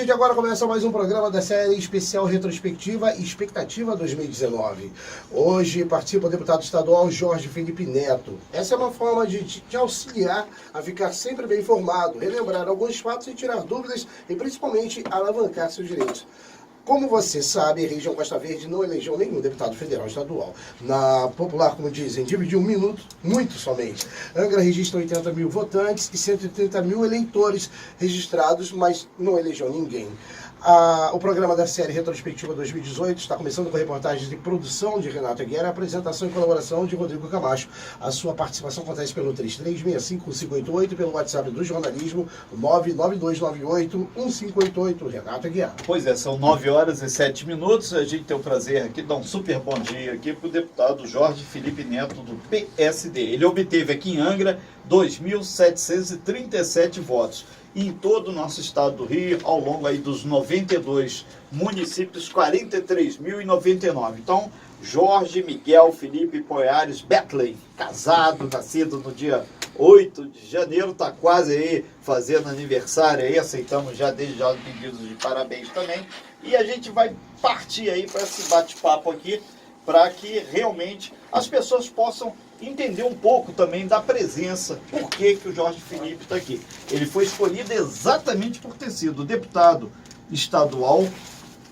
A gente agora começa mais um programa da série especial retrospectiva e expectativa 2019. Hoje participa o deputado estadual Jorge Felipe Neto. Essa é uma forma de te auxiliar a ficar sempre bem informado, relembrar alguns fatos e tirar dúvidas e principalmente alavancar seus direitos. Como você sabe, a região Costa Verde não elegeu nenhum deputado federal estadual. Na popular, como dizem, dividiu um minuto, muito somente. Angra registra 80 mil votantes e 130 mil eleitores registrados, mas não elegeu ninguém. O programa da série Retrospectiva 2018 está começando com reportagens de produção de Renato Aguiar, apresentação e colaboração de Rodrigo Camacho. A sua participação acontece pelo 3365-1588 e pelo WhatsApp do jornalismo 99298-1588. Renato Aguiar. Pois é, são 9 horas e 7 minutos. A gente tem o prazer aqui de dar um super bom dia aqui para o deputado Jorge Felipe Neto, do PSD. Ele obteve aqui em Angra 2.737 votos. E em todo o nosso estado do Rio, ao longo aí dos 92 municípios, 43.099. Então, Jorge Miguel Felipe Poiares Betley, casado, nascido no dia 8 de janeiro, está quase aí fazendo aniversário aí, aceitamos já desde já os pedidos de parabéns também. E a gente vai partir aí para esse bate-papo aqui, para que realmente as pessoas possam entender um pouco também da presença, por que o Jorge Felipe está aqui. Ele foi escolhido exatamente por ter sido deputado estadual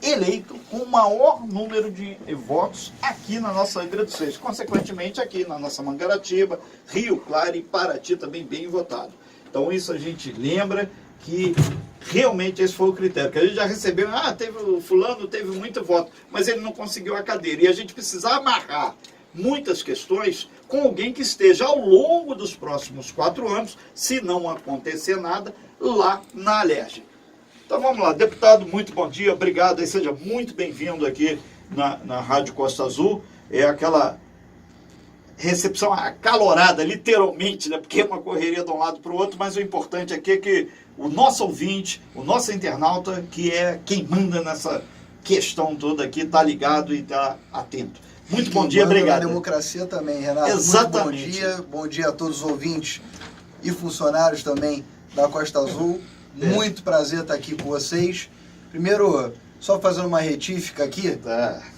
eleito com o maior número de votos aqui na nossa Angra dos Reis. Consequentemente, aqui na nossa Mangaratiba, Rio Claro e Paraty também bem votado. Então isso a gente lembra que realmente esse foi o critério, que a gente já recebeu, teve o fulano, teve muito voto, mas ele não conseguiu a cadeira. E a gente precisa amarrar muitas questões com alguém que esteja ao longo dos próximos 4 anos, se não acontecer nada, lá na Alerj. Então vamos lá, deputado, muito bom dia, obrigado, e seja muito bem-vindo aqui na Rádio Costa Azul. É aquela recepção acalorada, literalmente, né? Porque é uma correria de um lado para o outro, mas o importante aqui é que o nosso ouvinte, o nosso internauta, que é quem manda nessa questão toda aqui, está ligado e está atento. Muito bom dia, obrigado. A democracia também, Renato. Exatamente. Muito bom dia a todos os ouvintes e funcionários também da Costa Azul. Muito prazer estar aqui com vocês. Primeiro, só fazendo uma retífica aqui,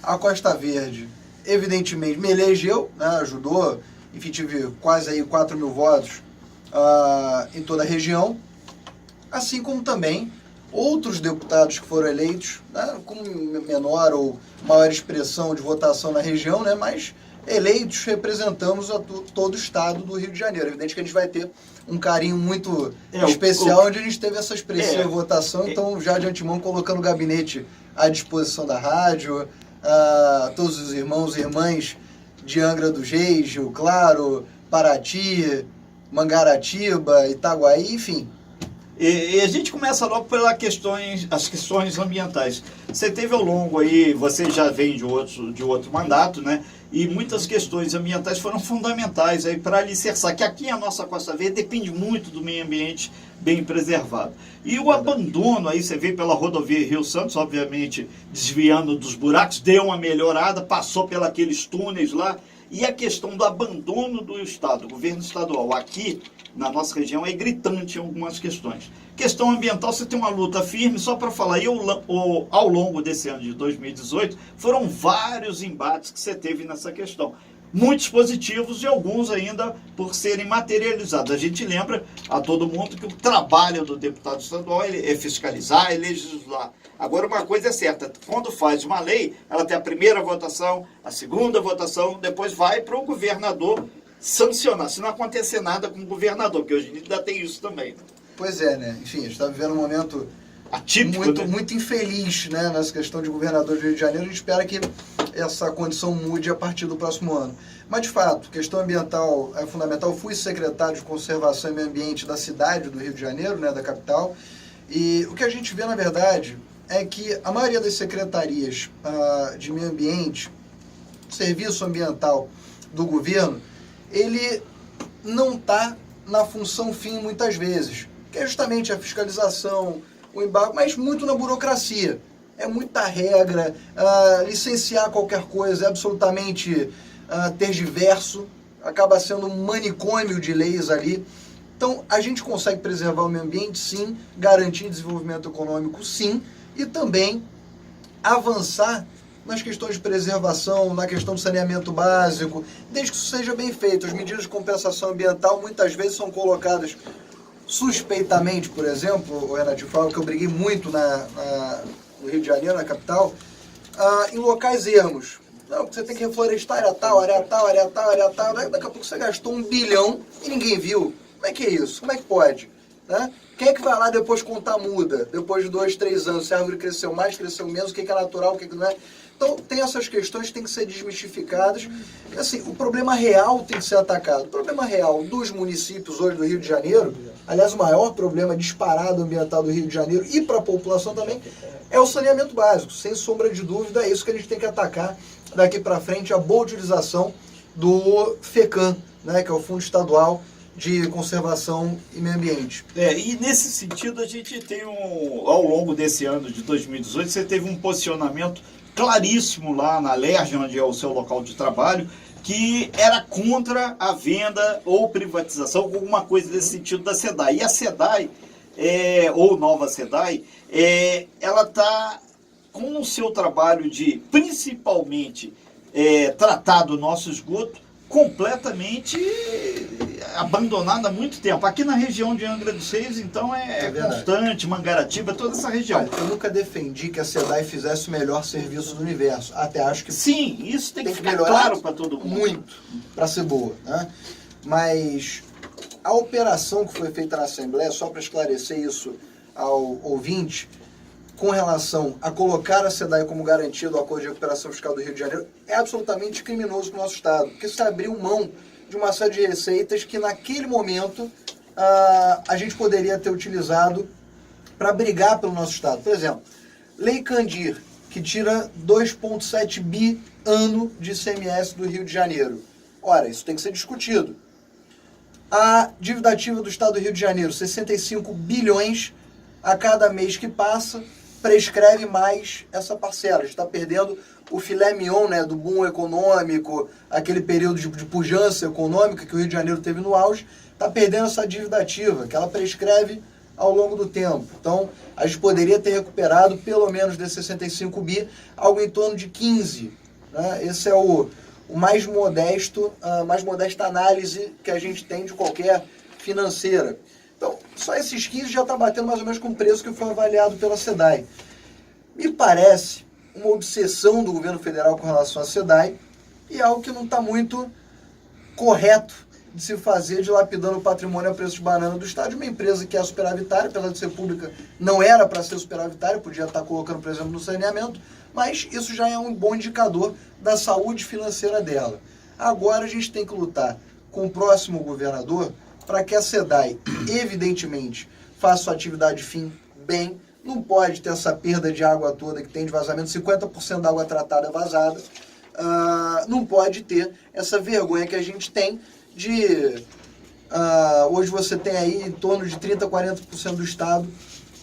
a Costa Verde, evidentemente, me elegeu, né, ajudou, enfim, tive quase aí 4 mil votos em toda a região, assim como também outros deputados que foram eleitos, né, com menor ou maior expressão de votação na região, né, mas eleitos representamos todo o estado do Rio de Janeiro. Evidente que a gente vai ter um carinho muito especial onde a gente teve essa expressiva votação, então já de antemão colocando o gabinete à disposição da rádio, todos os irmãos e irmãs de Angra dos Reis, Rio Claro, Paraty, Mangaratiba, Itaguaí, enfim. E a gente começa logo pelas questões ambientais. Você teve ao longo aí, você já vem de outro mandato, né? E muitas questões ambientais foram fundamentais aí para alicerçar, que aqui a nossa Costa Verde depende muito do meio ambiente bem preservado. E o abandono, aí você vê pela rodovia Rio Santos, obviamente desviando dos buracos, deu uma melhorada, passou pelos túneis lá, e a questão do abandono do Estado, do governo estadual, aqui na nossa região é gritante em algumas questões. Questão ambiental, você tem uma luta firme, só para falar, ao longo desse ano de 2018, foram vários embates que você teve nessa questão. Muitos positivos e alguns ainda por serem materializados. A gente lembra a todo mundo que o trabalho do deputado estadual é fiscalizar, é legislar. Agora, uma coisa é certa, quando faz uma lei, ela tem a primeira votação, a segunda votação, depois vai para o governador sancionar, se não acontecer nada com o governador, porque hoje em dia ainda tem isso também. Pois é, né? Enfim, a gente está vivendo um momento atípico, muito infeliz, né, nessa questão de governador do Rio de Janeiro. A gente espera que essa condição mude a partir do próximo ano. Mas, de fato, questão ambiental é fundamental. Eu fui secretário de Conservação e Meio Ambiente da cidade do Rio de Janeiro, né, da capital, e o que a gente vê, na verdade, é que a maioria das secretarias de meio ambiente, serviço ambiental do governo, ele não está na função fim muitas vezes, que é justamente a fiscalização, o embargo, mas muito na burocracia. É muita regra, licenciar qualquer coisa é absolutamente tergiverso, acaba sendo um manicômio de leis ali, Então, a gente consegue preservar o meio ambiente, sim, garantir desenvolvimento econômico, sim, e também avançar nas questões de preservação, na questão do saneamento básico, desde que isso seja bem feito. As medidas de compensação ambiental muitas vezes são colocadas suspeitamente, por exemplo, Renato, fala que eu briguei muito no Rio de Janeiro, na capital, em locais ermos. Não, você tem que reflorestar área tal, área tal, área tal, área tal. Daqui a pouco você gastou 1 bilhão e ninguém viu. Como é que é isso? Como é que pode? Né? Quem é que vai lá depois contar muda? Depois de 2, 3 anos, se a árvore cresceu mais, cresceu menos, o que é natural, o que não é? Então, tem essas questões que têm que ser desmistificadas. E, assim, o problema real tem que ser atacado. O problema real dos municípios hoje do Rio de Janeiro, aliás, o maior problema disparado ambiental do Rio de Janeiro e para a população também, é o saneamento básico. Sem sombra de dúvida, é isso que a gente tem que atacar daqui para frente, a boa utilização do FECAM, né, que é o Fundo Estadual de Conservação e Meio Ambiente. E nesse sentido a gente tem ao longo desse ano de 2018, você teve um posicionamento claríssimo lá na LERJ, onde é o seu local de trabalho, que era contra a venda ou privatização, alguma coisa desse sentido da SEDAI. E a SEDAI, ou nova SEDAI, ela está com o seu trabalho de, principalmente, tratar do nosso esgoto completamente abandonado há muito tempo. Aqui na região de Angra dos Reis, então, é Constante, Mangaratiba, toda essa região. Olha, eu nunca defendi que a SEDAI fizesse o melhor serviço do universo. Até acho que sim, isso tem que ficar claro para todo mundo. Muito, para ser boa. Né? Mas a operação que foi feita na Assembleia, só para esclarecer isso ao ouvinte, com relação a colocar a SEDAI como garantia do Acordo de Recuperação Fiscal do Rio de Janeiro, é absolutamente criminoso para o nosso Estado, porque se abriu mão de uma série de receitas que naquele momento a gente poderia ter utilizado para brigar pelo nosso Estado. Por exemplo, Lei Candir, que tira 2,7 bi ano de ICMS do Rio de Janeiro. Ora, isso tem que ser discutido. A dívida ativa do Estado do Rio de Janeiro, 65 bilhões a cada mês que passa, prescreve mais essa parcela. A gente está perdendo o filé mignon, né, do boom econômico, aquele período de pujança econômica que o Rio de Janeiro teve no auge, está perdendo essa dívida ativa, que ela prescreve ao longo do tempo. Então, a gente poderia ter recuperado pelo menos desses 65 bi, algo em torno de 15. Né? Esse é o mais modesto, a mais modesta análise que a gente tem de qualquer financeira. Então, só esses 15 já está batendo mais ou menos com o preço que foi avaliado pela SEDAI. Me parece uma obsessão do governo federal com relação à SEDAI e algo que não está muito correto de se fazer, dilapidando o patrimônio a preço de banana do Estado, uma empresa que é superavitária, apesar de ser pública, não era para ser superavitária, podia estar colocando, por exemplo, no saneamento, mas isso já é um bom indicador da saúde financeira dela. Agora a gente tem que lutar com o próximo governador para que a SEDAI, evidentemente, faça sua atividade fim bem. Não pode ter essa perda de água toda que tem de vazamento, 50% da água tratada é vazada. Não pode ter essa vergonha que a gente tem de... hoje você tem aí em torno de 30%, 40% do estado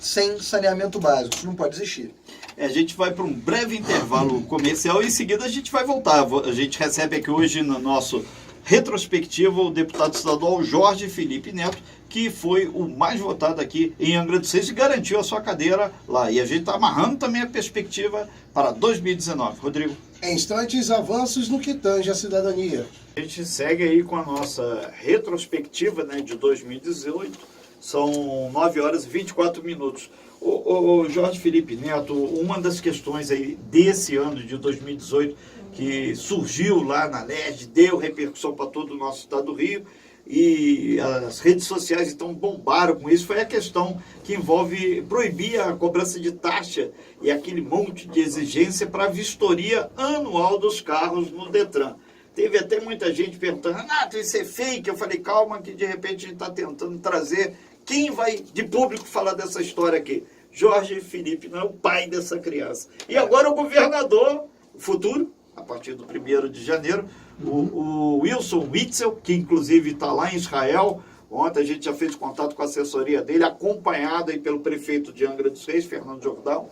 sem saneamento básico. Isso não pode existir. A gente vai para um breve intervalo comercial e em seguida a gente vai voltar. A gente recebe aqui hoje no nosso retrospectivo o deputado estadual Jorge Felipe Neto, que foi o mais votado aqui em Angra dos Reis e garantiu a sua cadeira lá. E a gente está amarrando também a perspectiva para 2019. Rodrigo. Em instantes, avanços no que tange a cidadania. A gente segue aí com a nossa retrospectiva, né, de 2018. São 9 horas e 24 minutos. O Jorge Felipe Neto, uma das questões aí desse ano de 2018 que surgiu lá na LERJ, deu repercussão para todo o nosso estado do Rio, e as redes sociais então bombaram com isso, foi a questão que envolve proibir a cobrança de taxa e aquele monte de exigência para a vistoria anual dos carros no Detran. Teve até muita gente perguntando, Renato, isso é fake? Eu falei, calma que de repente a gente está tentando trazer quem vai de público falar dessa história aqui. Jorge Felipe não é o pai dessa criança. E agora o governador, o futuro, a partir do 1º de janeiro, o Wilson Witzel, que inclusive está lá em Israel. Ontem a gente já fez contato com a assessoria dele, acompanhado aí pelo prefeito de Angra dos Reis, Fernando Jordão.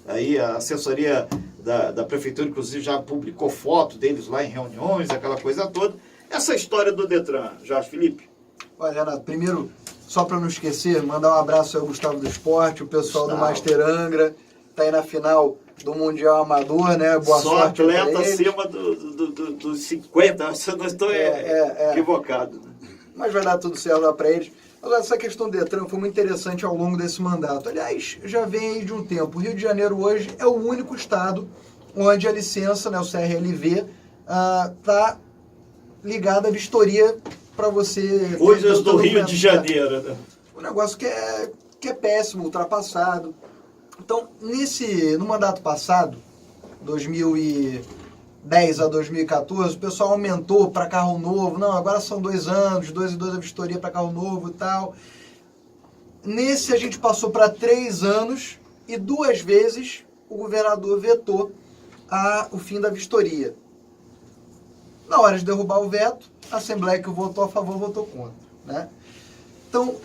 Aí a assessoria da prefeitura, inclusive, já publicou foto deles lá em reuniões, aquela coisa toda. Essa história do Detran, Jorge Felipe? Olha, Renato, primeiro, só para não esquecer, mandar um abraço ao Gustavo do Esporte, o pessoal do Master Angra, tá aí na final do Mundial Amador, né? Boa Só sorte pra atleta eles. acima dos 50, se eu não estou equivocado. Né? Mas vai dar tudo certo lá para eles. Agora, essa questão do Detran foi muito interessante ao longo desse mandato. Aliás, já vem aí de um tempo. O Rio de Janeiro hoje é o único estado onde a licença, né, o CRLV, está ligada à vistoria para você... Coisas do Rio de Janeiro, né? Um negócio que é péssimo, ultrapassado. Então, no mandato passado, 2010 a 2014, o pessoal aumentou para carro novo. Não, agora são 2 anos, 2 e 2 a vistoria para carro novo e tal. Nesse a gente passou para 3 anos e 2 vezes o governador vetou o fim da vistoria. Na hora de derrubar o veto, a Assembleia que votou a favor votou contra, né? Então,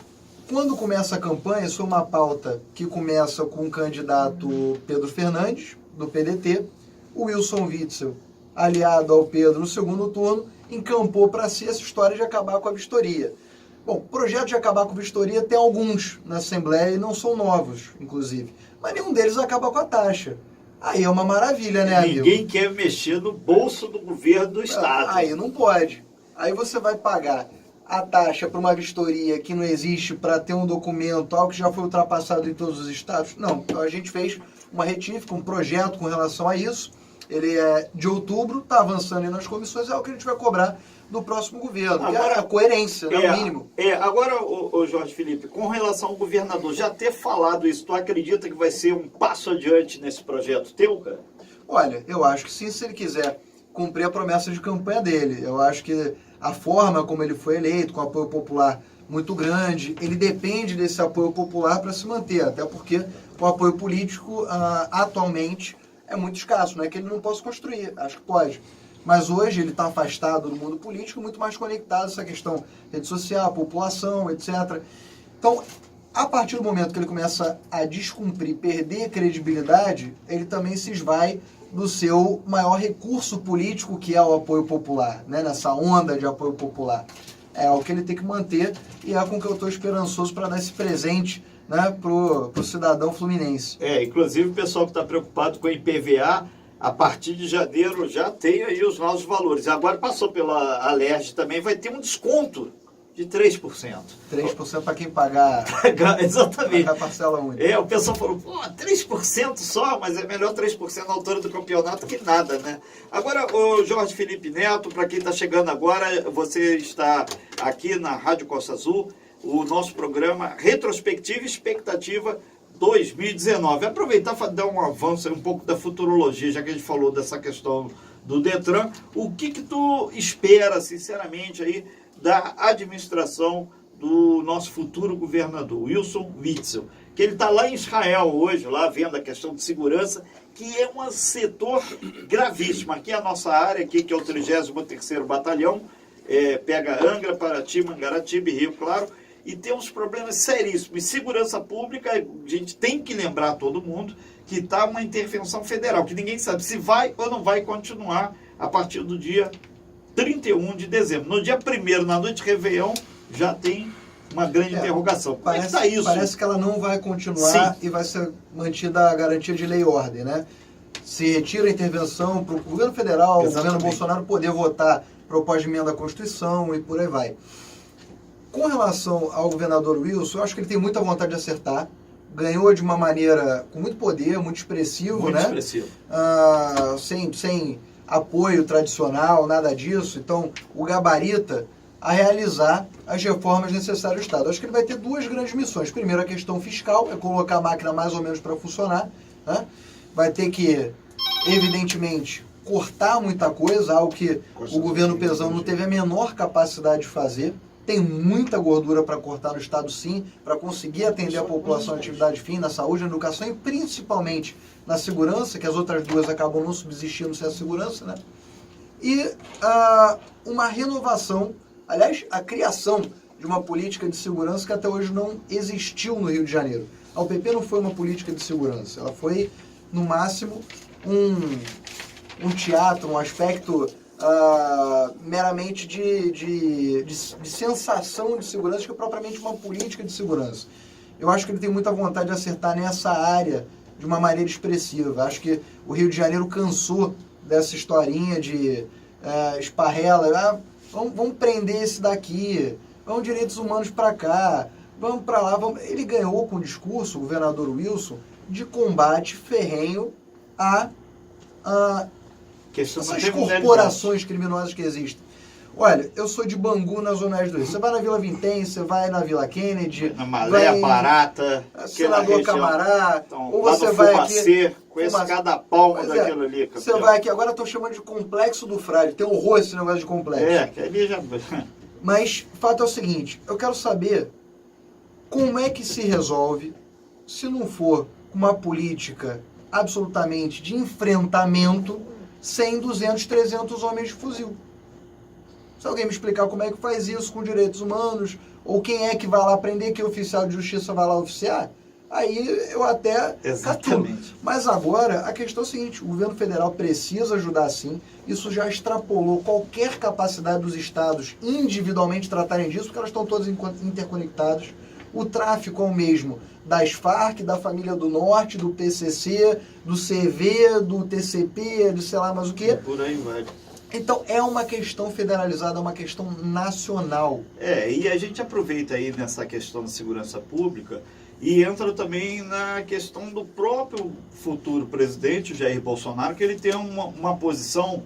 quando começa a campanha, isso é uma pauta que começa com o candidato Pedro Fernandes, do PDT, o Wilson Witzel, aliado ao Pedro no segundo turno, encampou para si essa história de acabar com a vistoria. Bom, projeto de acabar com a vistoria tem alguns na Assembleia e não são novos, inclusive. Mas nenhum deles acaba com a taxa. Aí é uma maravilha, né, amigo? Ninguém quer mexer no bolso do governo do Estado. Aí não pode. Aí você vai pagar a taxa para uma vistoria que não existe para ter um documento, algo que já foi ultrapassado em todos os estados. Não, então a gente fez uma retífica, um projeto com relação a isso. Ele é de outubro, está avançando aí nas comissões, é o que a gente vai cobrar do próximo governo. Agora, a coerência, né, o mínimo. Agora, o Jorge Felipe, com relação ao governador já ter falado isso, tu acredita que vai ser um passo adiante nesse projeto teu, cara? Olha, eu acho que sim, se ele quiser cumprir a promessa de campanha dele. Eu acho que a forma como ele foi eleito, com apoio popular muito grande, ele depende desse apoio popular para se manter, até porque o apoio político atualmente é muito escasso, não é que ele não possa construir, acho que pode. Mas hoje ele está afastado do mundo político, muito mais conectado a essa questão rede social, população, etc. Então, a partir do momento que ele começa a descumprir, perder credibilidade, ele também se esvai do seu maior recurso político, que é o apoio popular, né? Nessa onda de apoio popular. É o que ele tem que manter e é com que eu estou esperançoso para dar esse presente, né, pro cidadão fluminense. Inclusive o pessoal que está preocupado com o IPVA, a partir de janeiro já tem aí os novos valores. Agora passou pela Alerj também, vai ter um desconto de 3%. 3% para quem pagar. Exatamente. Pagar parcela única. O pessoal falou, 3% só, mas é melhor 3% na altura do campeonato que nada, né? Agora, o Jorge Felipe Neto, para quem está chegando agora, você está aqui na Rádio Costa Azul, o nosso programa Retrospectiva e Expectativa 2019. Aproveitar para dar um avanço, um pouco da futurologia, já que a gente falou dessa questão do Detran, o que tu espera, sinceramente, aí da administração do nosso futuro governador, Wilson Witzel, que ele está lá em Israel hoje, lá vendo a questão de segurança, que é um setor gravíssimo. Aqui é a nossa área, aqui, que é o 33º Batalhão, pega Angra, Paraty, Mangaratiba e Rio Claro, e tem uns problemas seríssimos. Em segurança pública, a gente tem que lembrar todo mundo que está uma intervenção federal, que ninguém sabe se vai ou não vai continuar a partir do dia 31 de dezembro. No dia 1º, na noite de Réveillon, já tem uma grande interrogação. Como é que está isso? Parece que ela não vai continuar. Sim. E vai ser mantida a garantia de lei e ordem, né? Se retira a intervenção para o governo federal, o governo Bolsonaro poder votar proposta de emenda à Constituição e por aí vai. Com relação ao governador Wilson, eu acho que ele tem muita vontade de acertar. Ganhou de uma maneira com muito poder, muito expressivo, muito né? Expressivo. Sem apoio tradicional, nada disso. Então, o gabarita a realizar as reformas necessárias do Estado. Acho que ele vai ter 2 grandes missões. Primeiro, a questão fiscal, é colocar a máquina mais ou menos para funcionar, né? Vai ter que, evidentemente, cortar muita coisa, algo que o governo Pezão não teve a menor capacidade de fazer. Tem muita gordura para cortar no Estado, sim, para conseguir atender a população em atividade fim, na saúde, na educação e principalmente na segurança, que as outras 2 acabam não subsistindo sem a segurança, né? E uma renovação, aliás, a criação de uma política de segurança que até hoje não existiu no Rio de Janeiro. A UPP não foi uma política de segurança, ela foi, no máximo, um teatro, um aspecto meramente de sensação de segurança, que é propriamente uma política de segurança. Eu acho que ele tem muita vontade de acertar nessa área de uma maneira expressiva. Acho que o Rio de Janeiro cansou dessa historinha de esparrela, vamos prender esse daqui, vamos direitos humanos para cá, vamos para lá. Ele ganhou com o discurso, o governador Wilson, de combate ferrenho a essas corporações criminosas que existem. Olha, eu sou de Bangu, na Zona Oeste do Rio. Você vai na Vila Vintém, você vai na Vila Kennedy, na Malé, Barata, Senador Camará, então, ou você vai Fumacê, aqui... Conheço cada palmo daquilo ali. Você vai aqui, agora estão chamando de Complexo do Frade. Tem horror esse negócio de complexo. Que ali já... Mas o fato é o seguinte, eu quero saber como é que se resolve, se não for uma política absolutamente de enfrentamento, 100, 200, 300 homens de fuzil. Se alguém me explicar como é que faz isso com direitos humanos, ou quem é que vai lá prender, que oficial de justiça vai lá oficiar, aí eu até catulo. Mas agora, a questão é a seguinte, o governo federal precisa ajudar sim, isso já extrapolou qualquer capacidade dos estados individualmente tratarem disso, porque elas estão todas interconectadas. O tráfico é o mesmo das Farc, da Família do Norte, do PCC, do CV, do TCP, de sei lá mais o quê. Por aí vai. Então, é uma questão federalizada, é uma questão nacional. E a gente aproveita aí nessa questão da segurança pública e entra também na questão do próprio futuro presidente, Jair Bolsonaro, que ele tem uma posição,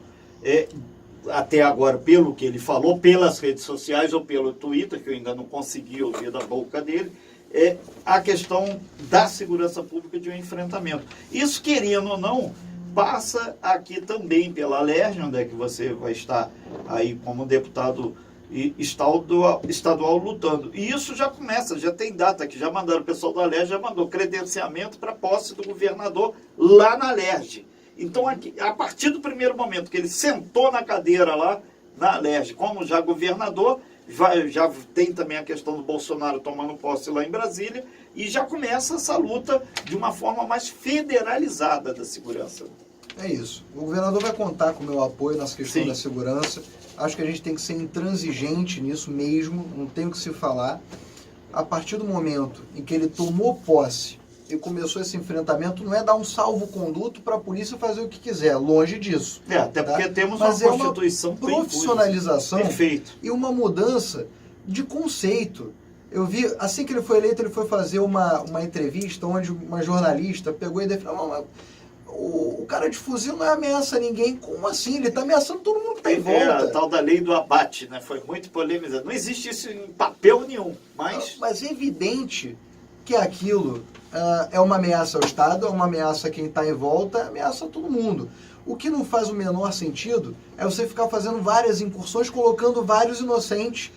até agora, pelo que ele falou, pelas redes sociais ou pelo Twitter, que eu ainda não consegui ouvir da boca dele, a questão da segurança pública de um enfrentamento. Isso, querendo ou não, passa aqui também pela Alerj, onde é que você vai estar aí como deputado estadual lutando. E isso já começa, já tem data que já mandaram, o pessoal da Alerj já mandou credenciamento para a posse do governador lá na Alerj. Então, aqui, a partir do primeiro momento que ele sentou na cadeira lá na Alerj, como já governador, já tem também a questão do Bolsonaro tomando posse lá em Brasília, e já começa essa luta de uma forma mais federalizada da segurança. É isso. O governador vai contar com o meu apoio nessa questão da segurança. Acho que a gente tem que ser intransigente nisso mesmo, não tem o que se falar. A partir do momento em que ele tomou posse e começou esse enfrentamento, não é dar um salvo-conduto para a polícia fazer o que quiser, longe disso. Até porque temos Mas uma Constituição bem profissionalização perfeito. E uma mudança de conceito. Eu vi, assim que ele foi eleito, ele foi fazer uma entrevista onde uma jornalista pegou e definiu, o cara de fuzil não ameaça ninguém. Como assim? Ele está ameaçando todo mundo que está em volta. A tal da lei do abate, né? Foi muito polemizado. Não existe isso em papel nenhum, mas... Mas é evidente que aquilo é uma ameaça ao Estado, é uma ameaça a quem está em volta, é ameaça a todo mundo. O que não faz o menor sentido é você ficar fazendo várias incursões, colocando vários inocentes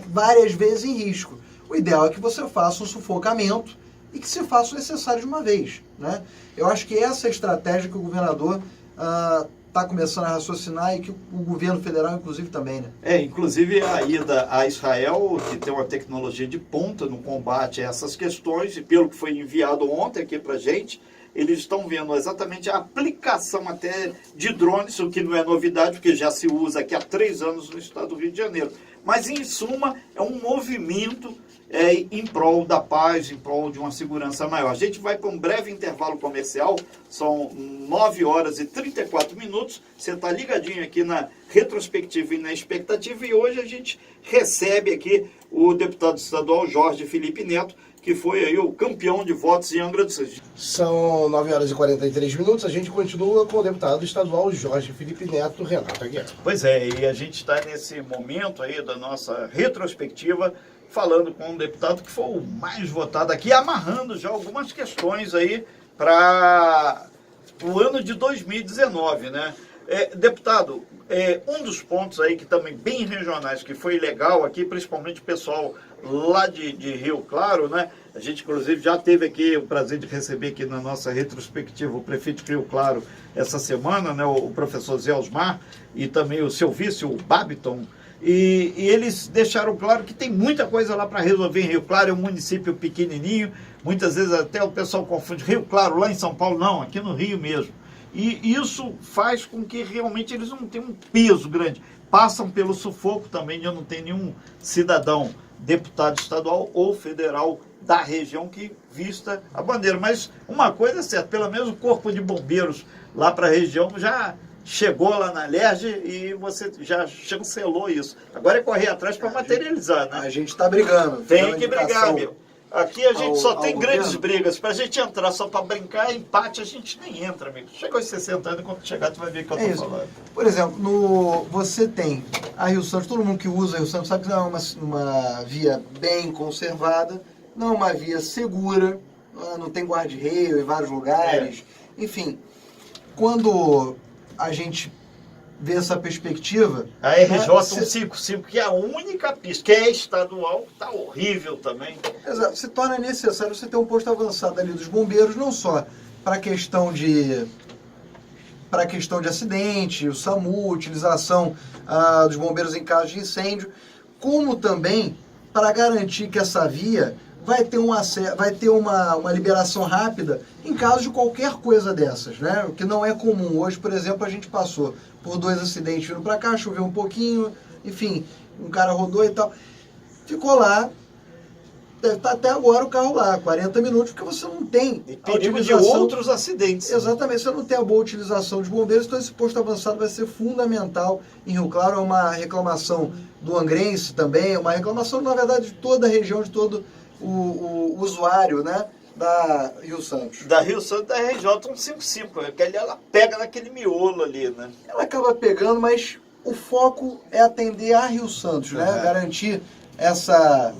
várias vezes em risco. O ideal é que você faça um sufocamento e que se faça o necessário de uma vez, né? Eu acho que essa é a estratégia que o governador está começando a raciocinar e que o governo federal, inclusive, também, né? Inclusive a ida a Israel, que tem uma tecnologia de ponta no combate a essas questões, e pelo que foi enviado ontem aqui para a gente, eles estão vendo exatamente a aplicação até de drones, o que não é novidade, porque já se usa aqui há 3 anos no estado do Rio de Janeiro. Mas, em suma, é um movimento em prol da paz, em prol de uma segurança maior. A gente vai para um breve intervalo comercial, são 9 horas e 34 minutos. Você está ligadinho aqui na retrospectiva e na expectativa, e hoje a gente recebe aqui o deputado estadual Jorge Felipe Neto, que foi aí o campeão de votos em Angra dos Reis. São 9 horas e 43 minutos, a gente continua com o deputado estadual Jorge Felipe Neto, Renato Aguiar. Pois e a gente está nesse momento aí da nossa retrospectiva, falando com um deputado que foi o mais votado aqui, amarrando já algumas questões aí para o ano de 2019, né? Deputado, um dos pontos aí que também bem regionais, que foi legal aqui, principalmente o pessoal lá de Rio Claro, né? A gente, inclusive, já teve aqui o prazer de receber aqui na nossa retrospectiva o prefeito de Rio Claro essa semana, né? O professor Zé Osmar, e também o seu vice, o Babiton. E eles deixaram claro que tem muita coisa lá para resolver em Rio Claro, é um município pequenininho, muitas vezes até o pessoal confunde Rio Claro lá em São Paulo, não, aqui no Rio mesmo. E isso faz com que realmente eles não tenham um peso grande. Passam pelo sufoco também de eu não ter nenhum cidadão, deputado estadual ou federal da região que vista a bandeira. Mas uma coisa é certa, pelo menos o Corpo de Bombeiros lá para a região já chegou lá na LERJ e você já chancelou isso. Agora é correr atrás para materializar, né? A gente está brigando. Tem que brigar, meu. Aqui a gente só tem grandes governo. brigas. Pra gente entrar só pra brincar, empate, a gente nem entra, amigo. Chegou aos 60 anos, quando chegar tu vai ver o que eu tô falando. Por exemplo, você tem a Rio Santos, todo mundo que usa a Rio Santos sabe que não é uma via bem conservada, não é uma via segura, não tem guarda-reio em vários lugares. Enfim, quando a gente vê essa perspectiva... A RJ 155, que é a única pista, que é estadual, tá horrível também. Exato, se torna necessário você ter um posto avançado ali dos bombeiros, não só para a questão de acidente, o SAMU, utilização dos bombeiros em caso de incêndio, como também para garantir que essa via vai ter uma liberação rápida em caso de qualquer coisa dessas, né? O que não é comum. Hoje, por exemplo, a gente passou por 2 acidentes vindo para cá, choveu um pouquinho, enfim, um cara rodou e tal. Ficou lá, deve estar até agora o carro lá, 40 minutos, porque você não tem e perigo de outros acidentes. Exatamente, você não tem a boa utilização dos bombeiros, então esse posto avançado vai ser fundamental em Rio Claro. É uma reclamação do angrense também, é uma reclamação, na verdade, de toda a região, de todo o usuário, né, da Rio Santos. Da Rio Santos, da RJ 155, que ali ela pega naquele miolo ali, né? Ela acaba pegando, mas o foco é atender a Rio Santos, né? Garantir essa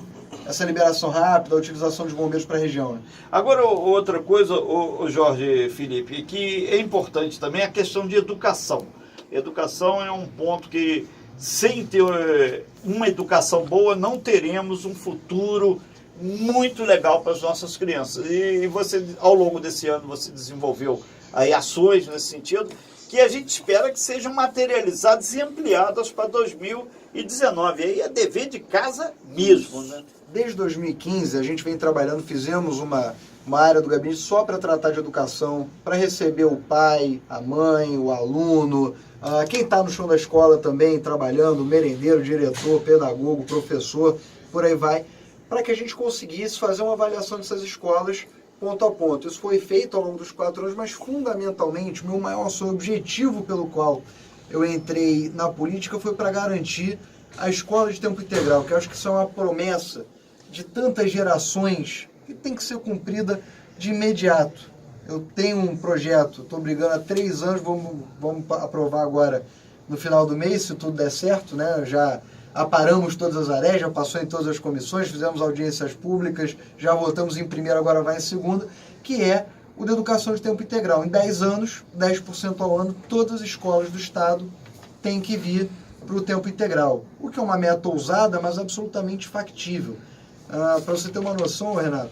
liberação rápida, a utilização dos bombeiros para a região. Né? Agora, outra coisa, o Jorge Felipe, que é importante também é a questão de educação. Educação é um ponto que, sem ter uma educação boa, não teremos um futuro muito legal para as nossas crianças. E você, ao longo desse ano, você desenvolveu aí ações nesse sentido, que a gente espera que sejam materializadas e ampliadas para 2019. Aí é dever de casa mesmo, né? Desde 2015 a gente vem trabalhando, fizemos uma área do gabinete só para tratar de educação, para receber o pai, a mãe, o aluno, quem está no chão da escola também trabalhando, merendeiro, diretor, pedagogo, professor, por aí vai, para que a gente conseguisse fazer uma avaliação dessas escolas ponto a ponto. Isso foi feito ao longo dos 4 anos, mas fundamentalmente o meu maior objetivo pelo qual eu entrei na política foi para garantir a escola de tempo integral, que eu acho que isso é uma promessa de tantas gerações que tem que ser cumprida de imediato. Eu tenho um projeto, estou brigando há 3 anos, vamos aprovar agora no final do mês, se tudo der certo, né? Já aparamos todas as areias, já passou em todas as comissões, fizemos audiências públicas, já votamos em primeira, agora vai em segunda, que é o de educação de tempo integral. Em 10 anos, 10% ao ano, todas as escolas do estado têm que vir para o tempo integral. O que é uma meta ousada, mas absolutamente factível. Para você ter uma noção, Renato,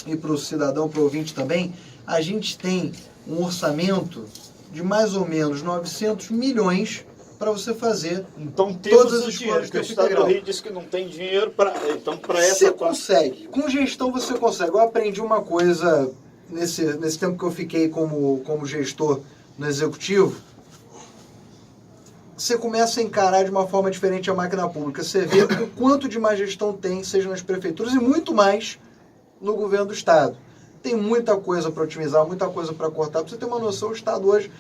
e para o cidadão, para o ouvinte também, a gente tem um orçamento de mais ou menos 900 milhões para você fazer então, temos todas as escolas. que O Estado do Rio disse que não tem dinheiro para essa... Você consegue. Com gestão você consegue. Eu aprendi uma coisa nesse tempo que eu fiquei como gestor no Executivo. Você começa a encarar de uma forma diferente a máquina pública. Você vê o quanto de má gestão tem, seja nas prefeituras e muito mais no governo do Estado. Tem muita coisa para otimizar, muita coisa para cortar. Para você ter uma noção, o Estado hoje,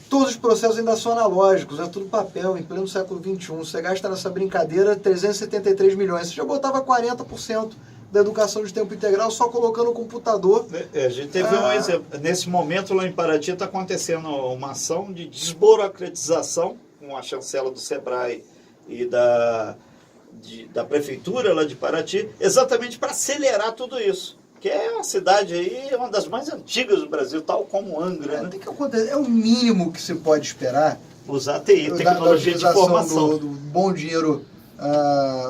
todos os processos ainda são analógicos, é tudo papel, em pleno século XXI. Você gasta nessa brincadeira 373 milhões. Você já botava 40% da educação de tempo integral só colocando o computador. A gente teve um exemplo. Nesse momento, lá em Paraty, está acontecendo uma ação de desburocratização com a chancela do SEBRAE e da prefeitura lá de Paraty, exatamente para acelerar tudo isso. Que é uma cidade aí, uma das mais antigas do Brasil, tal como Angra. Né? Tem que acontecer. É o mínimo que se pode esperar. Usar TI, tecnologia de informação. Do bom dinheiro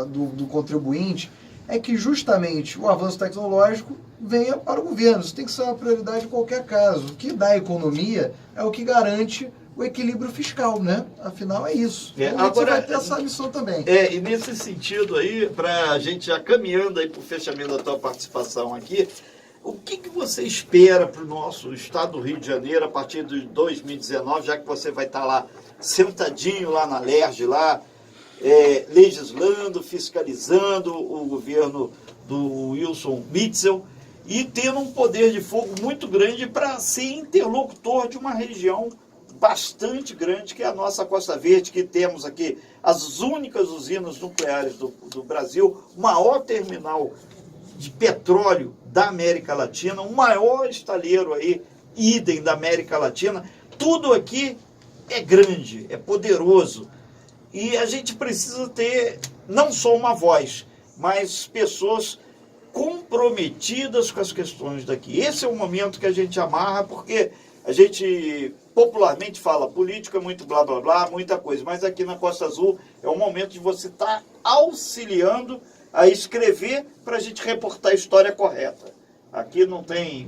do contribuinte, é que justamente o avanço tecnológico venha para o governo. Isso tem que ser uma prioridade em qualquer caso. O que dá economia é o que garante o equilíbrio fiscal, né? Afinal, é isso. Agora, você vai ter essa missão também. E nesse sentido aí, para a gente já caminhando aí para o fechamento da tua participação aqui, O que você espera para o nosso estado do Rio de Janeiro a partir de 2019, já que você vai estar lá sentadinho lá na LERJ, lá, legislando, fiscalizando o governo do Wilson Witzel e tendo um poder de fogo muito grande para ser interlocutor de uma região bastante grande, que é a nossa Costa Verde, que temos aqui as únicas usinas nucleares do Brasil, o maior terminal de petróleo da América Latina, o maior estaleiro aí, idem da América Latina. Tudo aqui é grande, é poderoso. E a gente precisa ter não só uma voz, mas pessoas comprometidas com as questões daqui. Esse é o momento que a gente amarra, porque a gente popularmente fala, política é muito blá blá blá, muita coisa, mas aqui na Costa Azul é o momento de você estar auxiliando a escrever para a gente reportar a história correta. Aqui não tem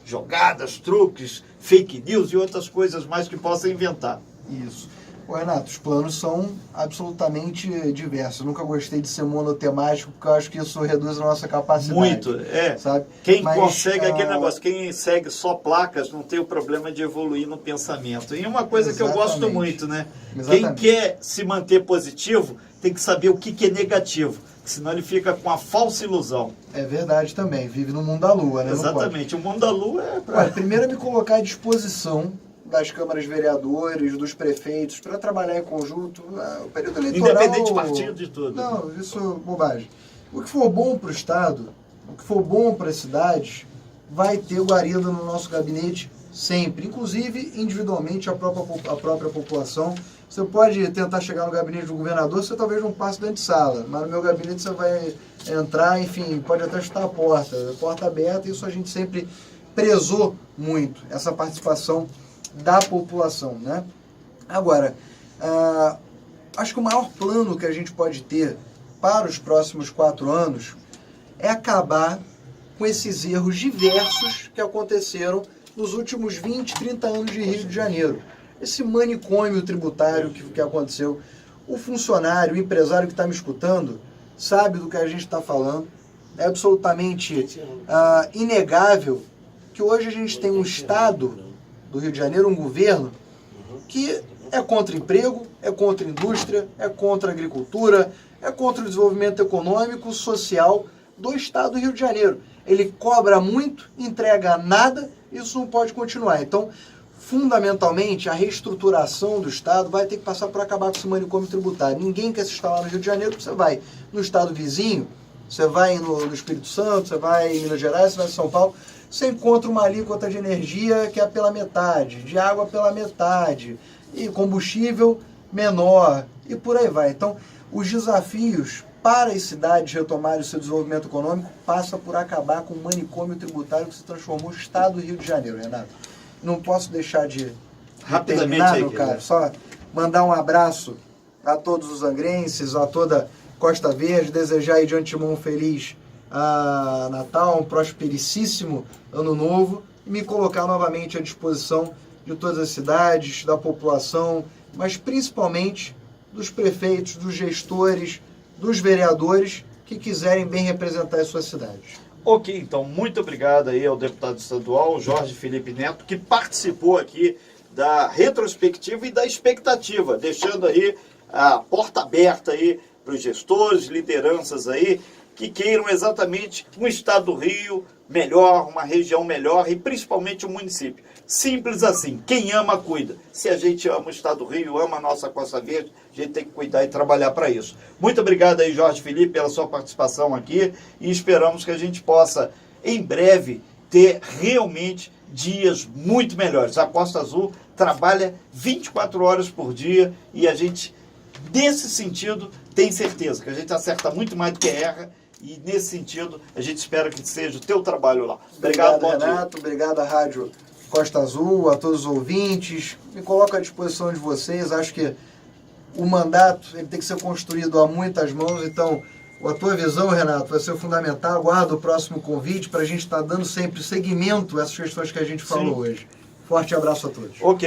jogadas, truques, fake news e outras coisas mais que possa inventar. Isso. Ô, Renato, os planos são absolutamente diversos. Eu nunca gostei de ser monotemático, porque eu acho que isso reduz a nossa capacidade. Muito, sabe? Quem consegue aquele negócio, quem segue só placas, não tem o problema de evoluir no pensamento. E uma coisa que eu gosto muito, né? Quem quer se manter positivo, tem que saber o que é negativo, senão ele fica com a falsa ilusão. É verdade também, vive no mundo da lua, né? Exatamente, o mundo da lua é pra... Olha, primeiro é me colocar à disposição das câmaras de vereadores, dos prefeitos, para trabalhar em conjunto. O período eleitoral... Independente de partido, de tudo. Não, isso é bobagem. O que for bom para o Estado, o que for bom para as cidades, vai ter guarida no nosso gabinete sempre. Inclusive, individualmente, a própria população. Você pode tentar chegar no gabinete do governador, você talvez não passe dentro de sala, mas no meu gabinete você vai entrar, enfim, pode até chutar a porta aberta, e isso a gente sempre prezou muito, essa participação da população, né? Agora, acho que o maior plano que a gente pode ter para os próximos 4 anos é acabar com esses erros diversos que aconteceram nos últimos 20, 30 anos de Rio de Janeiro. Esse manicômio tributário que aconteceu. O funcionário, o empresário que está me escutando, sabe do que a gente está falando. É absolutamente inegável que hoje a gente tem um Estado do Rio de Janeiro, um governo, que é contra emprego, é contra indústria, é contra agricultura, é contra o desenvolvimento econômico, social do Estado do Rio de Janeiro. Ele cobra muito, entrega nada, isso não pode continuar. Então, fundamentalmente, a reestruturação do Estado vai ter que passar por acabar com esse manicômio tributário. Ninguém quer se instalar no Rio de Janeiro, você vai no Estado vizinho, você vai no Espírito Santo, você vai em Minas Gerais, você vai em São Paulo, você encontra uma alíquota de energia que é pela metade, de água pela metade, e combustível menor, e por aí vai. Então, os desafios para as cidades retomarem o seu desenvolvimento econômico passa por acabar com o manicômio tributário que se transformou no Estado do Rio de Janeiro, Renato. Não posso deixar de terminar, meu cara. Só mandar um abraço a todos os angrenses, a toda Costa Verde, desejar aí de antemão um feliz Natal, um prospericíssimo Ano Novo, e me colocar novamente à disposição de todas as cidades, da população, mas principalmente dos prefeitos, dos gestores, dos vereadores que quiserem bem representar as suas cidades. Ok, então muito obrigado aí ao deputado estadual Jorge Felipe Neto, que participou aqui da retrospectiva e da expectativa, deixando aí a porta aberta aí para os gestores, lideranças aí, que queiram exatamente um estado do Rio melhor, uma região melhor e principalmente um município. Simples assim, quem ama, cuida. Se a gente ama o estado do Rio, ama a nossa Costa Verde, a gente tem que cuidar e trabalhar para isso. Muito obrigado aí, Jorge Felipe, pela sua participação aqui e esperamos que a gente possa, em breve, ter realmente dias muito melhores. A Costa Azul trabalha 24 horas por dia e a gente, nesse sentido, tem certeza que a gente acerta muito mais do que erra. E nesse sentido, a gente espera que seja o teu trabalho lá. Obrigado, Renato. Obrigado à Rádio Costa Azul, a todos os ouvintes. Me coloco à disposição de vocês. Acho que o mandato ele tem que ser construído a muitas mãos. Então, a tua visão, Renato, vai ser fundamental. Aguardo o próximo convite para a gente estar dando sempre seguimento a essas questões que a gente falou hoje. Forte abraço a todos. Ok.